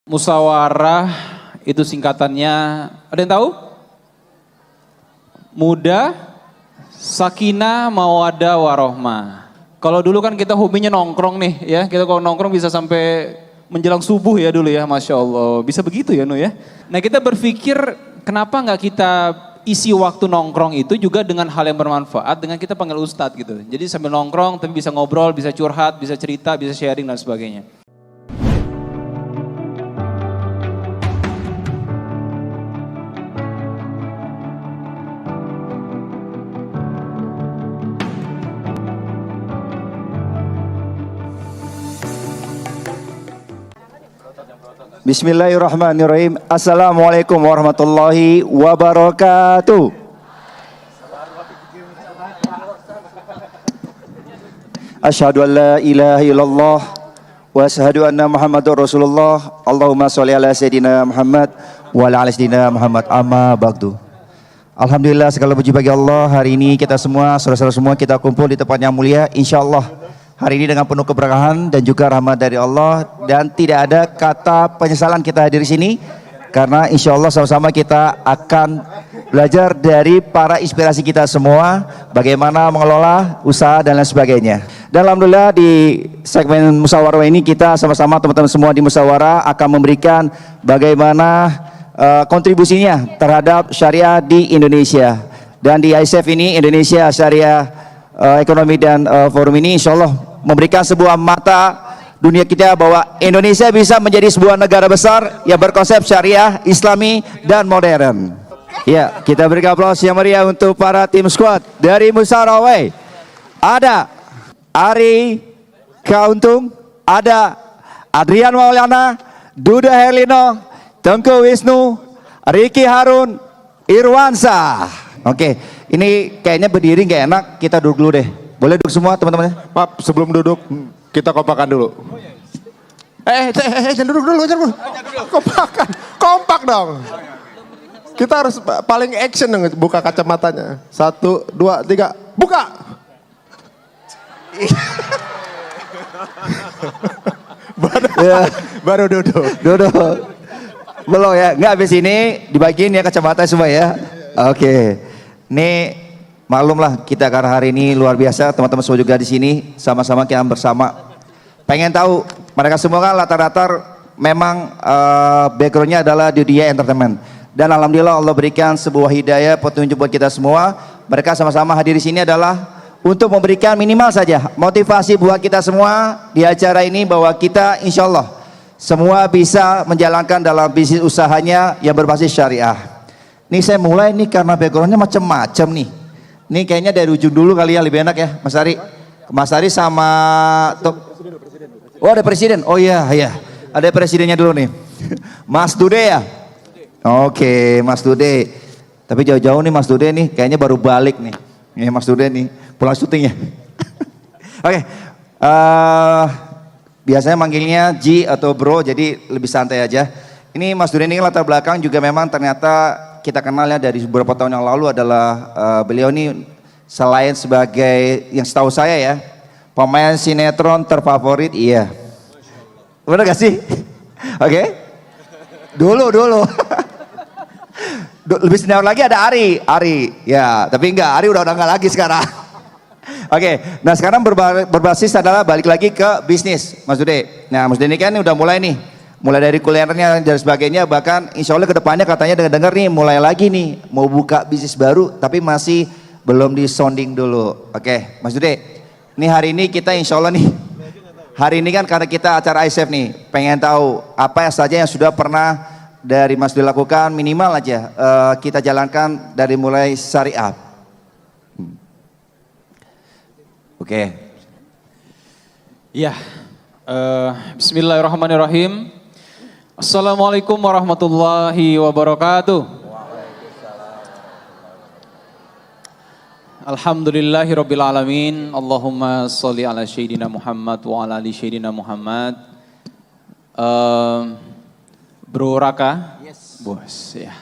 Musyawarah itu singkatannya, ada yang tahu? Muda, sakinah, mawaddah, warohmah. Kalau dulu kan kita hobinya nongkrong nih ya, kita kalau nongkrong bisa sampai menjelang subuh ya dulu ya, Masya Allah. Bisa begitu ya Nu ya. Nah kita berpikir kenapa nggak kita isi waktu nongkrong itu juga dengan hal yang bermanfaat, dengan kita panggil ustadz gitu. Jadi sambil nongkrong tapi bisa ngobrol, bisa curhat, bisa cerita, bisa sharing dan sebagainya. Bismillahirrahmanirrahim. Assalamualaikum warahmatullahi wabarakatuh. Asyhadu an la ilaha illallah wa asyhadu anna Muhammadur Rasulullah. Allahumma sholli ala sayidina Muhammad wa ala ali sayidina Muhammad. Amma ba'du. Alhamdulillah, segala puji bagi Allah. Hari ini kita semua, saudara-saudara semua, kita kumpul di tempat yang mulia, insyaallah hari ini dengan penuh keberkahan dan juga rahmat dari Allah, dan tidak ada kata penyesalan kita hadir di sini karena insya Allah sama-sama kita akan belajar dari para inspirasi kita semua bagaimana mengelola usaha dan lain sebagainya. Dan alhamdulillah di segmen musyawarah ini kita sama-sama teman-teman semua di musyawarah akan memberikan bagaimana kontribusinya terhadap syariah di Indonesia. Dan di ISEF ini, Indonesia Syariah Ekonomi dan Forum ini insya Allah memberikan sebuah mata dunia kita bahwa Indonesia bisa menjadi sebuah negara besar yang berkonsep syariah, islami, dan modern. Ya, kita berikan aplaus yang meriah untuk para tim squad dari Musyawarah. Ada Ari Kauntung, ada Adrian Maulana, Duda Herlino, Tengku Wisnu, Riki Harun, Irwansa. Oke, ini kayaknya berdiri nggak enak, kita duduk dulu deh. Boleh duduk semua teman-teman? Pak, sebelum duduk kita kompakan dulu. Jangan duduk dulu, jangan dulu. Kompakan, kompak dong. Kita harus paling action dong, buka kacamatanya. 1, 2, 3, buka. baru duduk. Duduk. Belum ya, nggak habis ini dibagiin ya kacamata semua ya. Oke. Nih maklum lah kita karena hari ini luar biasa, teman-teman semua juga di sini sama-sama kita bersama. Pengen tahu mereka semua kan latar-latar memang backgroundnya adalah di dunia entertainment. Dan alhamdulillah Allah berikan sebuah hidayah petunjuk buat kita semua. Mereka sama-sama hadir di sini adalah untuk memberikan minimal saja motivasi buat kita semua di acara ini bahwa kita insya Allah semua bisa menjalankan dalam bisnis usahanya yang berbasis syariah. Nih saya mulai nih karena backgroundnya macam-macam nih. Ini kayaknya dari ujung dulu kali ya, lebih enak ya Mas Ari. Mas Ari sama oh ada presiden. Oh iya ya. Ada presidennya dulu nih. Mas Dude ya. Oke, Mas Dude. Tapi jauh-jauh nih Mas Dude nih, kayaknya baru balik nih. Nih Mas Dude nih, pulang syuting ya. Oke. Biasanya manggilnya Ji atau Bro, jadi lebih santai aja. Ini Mas Dude ini latar belakang juga memang ternyata kita kenal ya dari beberapa tahun yang lalu adalah beliau ini selain sebagai yang setahu saya ya pemain sinetron terfavorit, iya. Benar gak sih? Oke. Dulu. Lebih senior lagi ada Ari, ya. Tapi enggak, Ari udah enggak lagi sekarang. Oke. Nah sekarang berbasis adalah balik lagi ke bisnis, Mas Dude. Nah Mas Dude ini kan udah mulai nih. Mulai dari kulinernya dan sebagainya, bahkan insya Allah kedepannya katanya dengar-dengar nih mulai lagi nih mau buka bisnis baru tapi masih belum di sounding dulu. Oke Mas Dude, ini hari ini kita insya Allah nih hari ini kan karena kita acara ISEF nih pengen tahu apa saja yang sudah pernah dari Mas Dude lakukan minimal aja kita jalankan dari mulai syariah. Oke. Ya, Bismillahirrahmanirrahim. Assalamualaikum warahmatullahi wabarakatuh. Alhamdulillahirabbil alamin. Allahumma sholli ala sayyidina Muhammad wa ala ali sayyidina Muhammad. Bro Raka. Yes. Bos ya.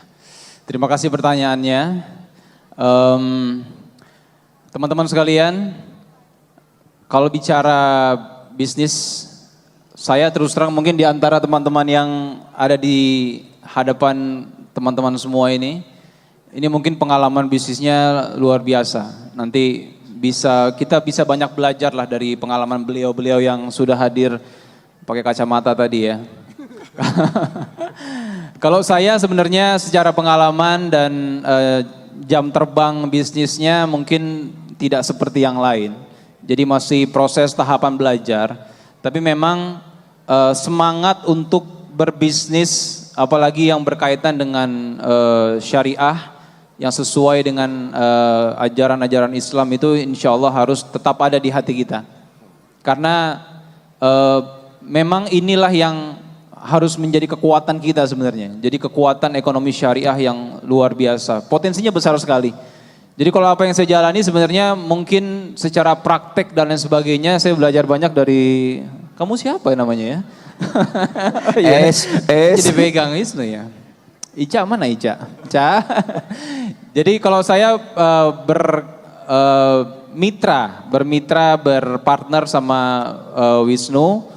Terima kasih pertanyaannya. Teman-teman sekalian, kalau bicara bisnis Saya terus terang mungkin di antara teman-teman yang ada di hadapan teman-teman semua ini mungkin pengalaman bisnisnya luar biasa. Nanti kita bisa banyak belajar lah dari pengalaman beliau-beliau yang sudah hadir pakai kacamata tadi ya. Kalau saya sebenarnya secara pengalaman dan jam terbang bisnisnya mungkin tidak seperti yang lain. Jadi masih proses tahapan belajar. Tapi memang semangat untuk berbisnis, apalagi yang berkaitan dengan syariah yang sesuai dengan ajaran-ajaran Islam itu insya Allah harus tetap ada di hati kita. Karena memang inilah yang harus menjadi kekuatan kita sebenarnya. Jadi kekuatan ekonomi syariah yang luar biasa. Potensinya besar sekali. Jadi kalau apa yang saya jalani sebenarnya mungkin secara praktek dan lain sebagainya saya belajar banyak dari kamu siapa namanya ya? Oh, iya. Jadi pegang Isnu ya. Ica mana Ica? Ica. Jadi kalau saya berpartner sama Wisnu,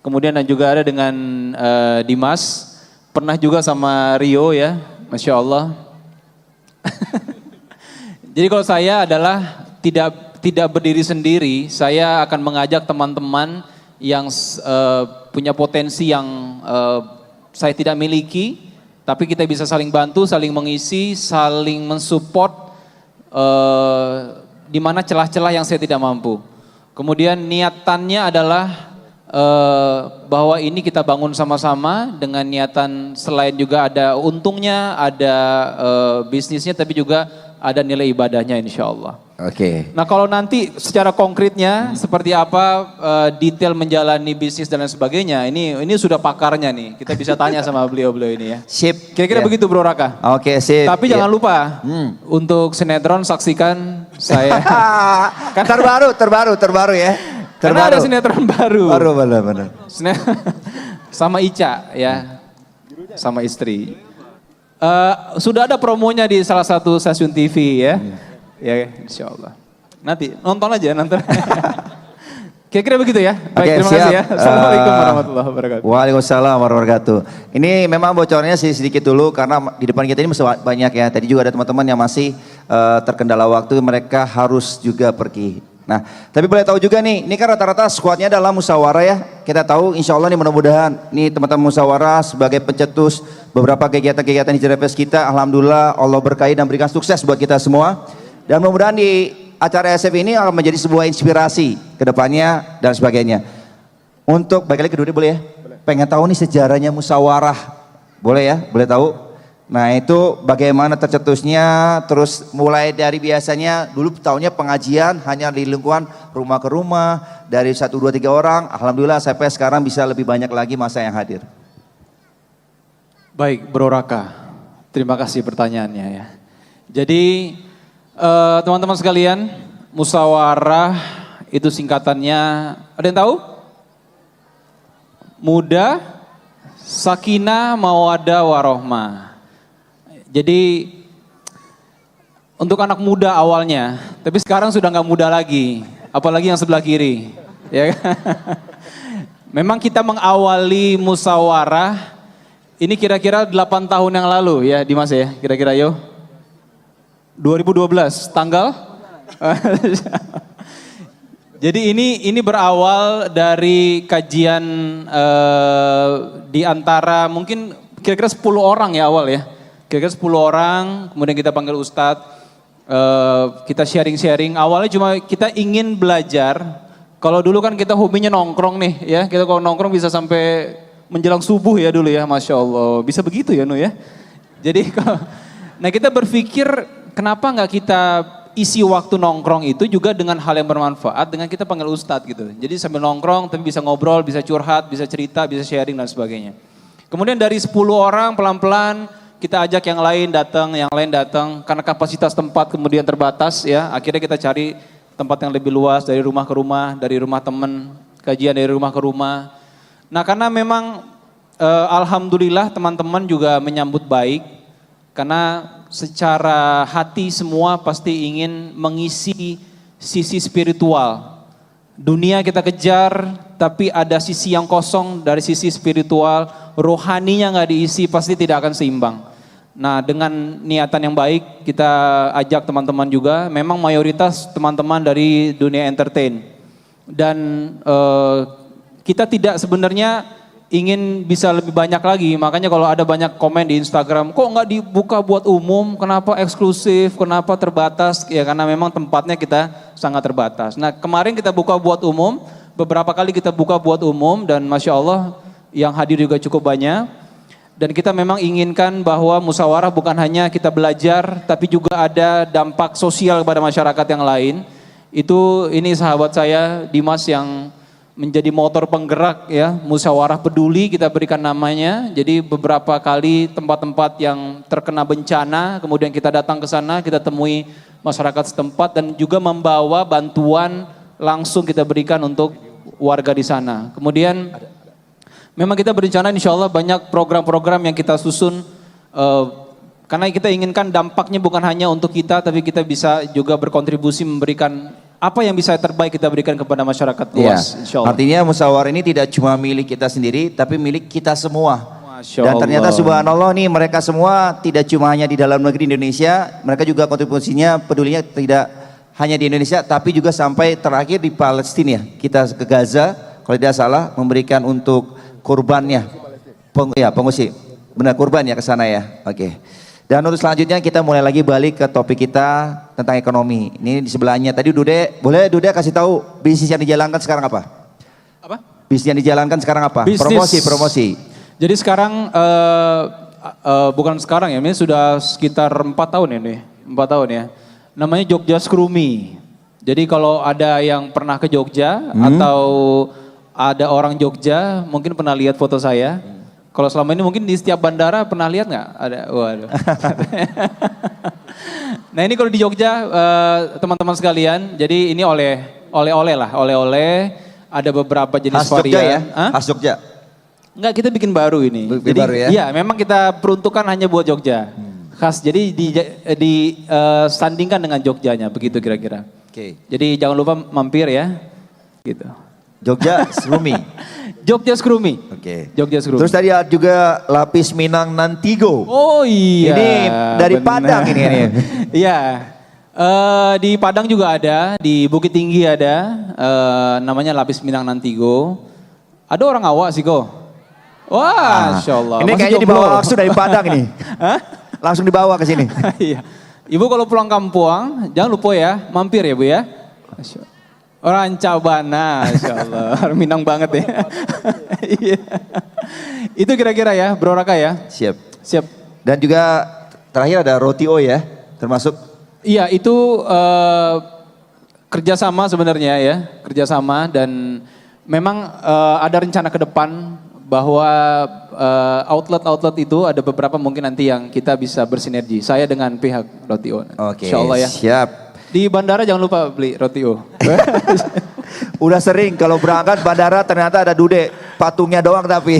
kemudian juga ada dengan Dimas, pernah juga sama Rio ya, Masya Allah. Jadi kalau saya adalah tidak berdiri sendiri, saya akan mengajak teman-teman yang punya potensi yang saya tidak miliki, tapi kita bisa saling bantu, saling mengisi, saling mensupport di mana celah-celah yang saya tidak mampu. Kemudian niatannya adalah bahwa ini kita bangun sama-sama dengan niatan selain juga ada untungnya, ada bisnisnya, tapi juga ada nilai ibadahnya insya Allah. Oke. Nah kalau nanti secara konkretnya seperti apa detail menjalani bisnis dan lain sebagainya, ini sudah pakarnya nih. Kita bisa tanya sama beliau-beliau ini ya. Sip. Kira-kira Ya. begitu Bro Raka. Oke, sip. Tapi jangan lupa untuk sinetron saksikan saya. Kan terbaru ya. Karena ada sinetron baru. Baru benar. Sama Ica ya, sama istri. Sudah ada promonya di salah satu stasiun TV ya. Ya insya Allah. Nanti nonton aja nonton. Kira-kira begitu ya. Baik, Oke, terima siap. kasih ya. Assalamualaikum warahmatullahi wabarakatuh. Waalaikumsalam warahmatullahi wabarakatuh. Ini memang bocornya sedikit dulu karena di depan kita ini masih banyak ya. Tadi juga ada teman-teman yang masih terkendala waktu, mereka harus juga pergi. Nah, tapi boleh tahu juga nih, ini kan rata-rata squadnya adalah musyawarah ya. Kita tahu insya Allah nih mudah-mudahan nih teman-teman musyawarah sebagai pencetus beberapa kegiatan-kegiatan di JRPS kita. Alhamdulillah Allah berkahi dan berikan sukses buat kita semua. Dan mudah-mudahan di acara SF ini akan menjadi sebuah inspirasi ke depannya dan sebagainya. Untuk, balik lagi ke Dudi boleh ya? Pengen tahu nih sejarahnya musyawarah. Boleh ya? Boleh tahu? Nah itu bagaimana tercetusnya, terus mulai dari biasanya dulu tahunnya pengajian hanya di lingkungan rumah ke rumah, dari 1, 2, 3 orang, Alhamdulillah sampai sekarang bisa lebih banyak lagi masa yang hadir. Baik Bro Raka, terima kasih pertanyaannya ya. Jadi teman-teman sekalian, musyawarah itu singkatannya, ada yang tahu? Muda, sakinah, mawaddah, warohmah. Jadi untuk anak muda awalnya, tapi sekarang sudah nggak muda lagi, apalagi yang sebelah kiri. Ya kan? Memang kita mengawali musyawarah ini kira-kira 8 tahun yang lalu ya Dimas ya, kira-kira yo. 2012 tanggal. Jadi ini berawal dari kajian di antara mungkin kira-kira 10 orang ya awal ya. Kira-kira 10 orang, kemudian kita panggil Ustadz, kita sharing-sharing. Awalnya cuma kita ingin belajar. Kalau dulu kan kita hobinya nongkrong nih ya. Kita kalau nongkrong bisa sampai menjelang subuh ya dulu ya, Masya Allah. Bisa begitu ya Nu ya. Jadi nah kita berpikir kenapa nggak kita isi waktu nongkrong itu juga dengan hal yang bermanfaat dengan kita panggil Ustadz gitu. Jadi sambil nongkrong tapi bisa ngobrol, bisa curhat, bisa cerita, bisa sharing dan sebagainya. Kemudian dari 10 orang pelan-pelan kita ajak yang lain datang karena kapasitas tempat kemudian terbatas ya. Akhirnya kita cari tempat yang lebih luas dari rumah ke rumah, dari rumah teman, kajian dari rumah ke rumah. Nah karena memang alhamdulillah teman-teman juga menyambut baik karena secara hati semua pasti ingin mengisi sisi spiritual. Dunia kita kejar, tapi ada sisi yang kosong dari sisi spiritual, rohaninya nggak diisi, pasti tidak akan seimbang. Nah, dengan niatan yang baik kita ajak teman-teman juga, memang mayoritas teman-teman dari dunia entertain. Dan kita tidak sebenarnya ingin bisa lebih banyak lagi, makanya kalau ada banyak komen di Instagram, kok nggak dibuka buat umum, kenapa eksklusif, kenapa terbatas, ya karena memang tempatnya kita sangat terbatas. Nah kemarin kita buka buat umum, beberapa kali kita buka buat umum dan Masya Allah yang hadir juga cukup banyak. Dan kita memang inginkan bahwa musyawarah bukan hanya kita belajar, tapi juga ada dampak sosial kepada masyarakat yang lain. Ini sahabat saya Dimas yang menjadi motor penggerak ya, musyawarah peduli kita berikan namanya. Jadi beberapa kali tempat-tempat yang terkena bencana, kemudian kita datang ke sana, kita temui masyarakat setempat dan juga membawa bantuan langsung kita berikan untuk warga di sana. Kemudian memang kita berencana insya Allah banyak program-program yang kita susun karena kita inginkan dampaknya bukan hanya untuk kita, tapi kita bisa juga berkontribusi memberikan apa yang bisa terbaik kita berikan kepada masyarakat luas, insya Allah. Artinya musyawarah ini tidak cuma milik kita sendiri, tapi milik kita semua. Masya Dan ternyata Allah. subhanallah nih mereka semua tidak cuma hanya di dalam negeri Indonesia, mereka juga kontribusinya pedulinya tidak hanya di Indonesia, tapi juga sampai terakhir di Palestina. Kita ke Gaza, kalau tidak salah memberikan untuk kurbannya, pengungsi, benar kurban ya ke sana ya. Oke. Dan untuk selanjutnya kita mulai lagi balik ke topik kita tentang ekonomi. Ini di sebelahnya tadi Dude, boleh Dude kasih tahu bisnis yang dijalankan sekarang apa? Apa? Bisnis yang dijalankan sekarang apa? Bisnis. Promosi. Jadi sekarang bukan sekarang ya, ini sudah sekitar 4 tahun ini, 4 tahun ya. Namanya Jogja Scrumi. Jadi kalau ada yang pernah ke Jogja atau ada orang Jogja, mungkin pernah lihat foto saya. Kalau selama ini mungkin di setiap bandara pernah lihat nggak? Ada, waduh. Nah ini kalau di Jogja teman-teman sekalian, jadi ini oleh-oleh lah, oleh-oleh. Ada beberapa jenis Khas Jogja varian. ya? Hah? Khas Jogja. Enggak, kita bikin baru ini. Bikin Jadi baru ya? iya, memang kita peruntukan hanya buat Jogja. Khas, jadi disandingkan dengan Jogjanya, begitu kira-kira. Oke. Jadi jangan lupa mampir ya, gitu. Jogja Scrumi. Jogja Scrumi. Oke. Jogja Scrumi. Terus tadi ada juga lapis Minang Nantigo. Oh iya. Ini dari benar. Padang ini. Iya. Di Padang juga ada, di Bukit Tinggi ada, namanya lapis Minang Nantigo. Ada orang awak sih kok. Wah, Masya Allah. Ini Masih kayaknya jomblo. dibawa langsung dari Padang ini. Hah? Langsung dibawa ke sini. Iya. Ibu kalau pulang kampung, jangan lupa ya, mampir ya Bu ya. Masya Allah. Orang Cabana, Masya Allah. Minang banget ya. Iya. Itu kira-kira ya, Bro Raka ya. Siap. Siap. Dan juga terakhir ada Roti O ya, termasuk. Iya, itu kerjasama sebenarnya ya, kerjasama dan memang ada rencana ke depan bahwa outlet-outlet itu ada beberapa mungkin nanti yang kita bisa bersinergi. Saya dengan pihak Roti O. Oke, Insya Allah ya. siap. Di bandara jangan lupa beli Roti O. Udah sering kalau berangkat bandara ternyata ada Dude, patungnya doang tapi.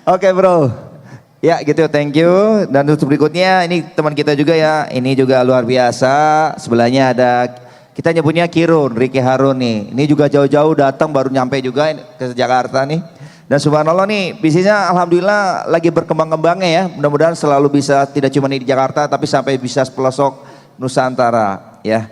Oke bro. Ya gitu, thank you. Dan untuk berikutnya ini teman kita juga ya, ini juga luar biasa. Sebelahnya ada, kita nyebutnya Kirun, Ricky Harun nih. Ini juga jauh-jauh datang baru nyampe juga ke Jakarta nih. Dan subhanallah nih bisnisnya alhamdulillah lagi berkembang-kembangnya ya. Mudah-mudahan selalu bisa tidak cuma di Jakarta tapi sampai bisa pelosok Nusantara ya.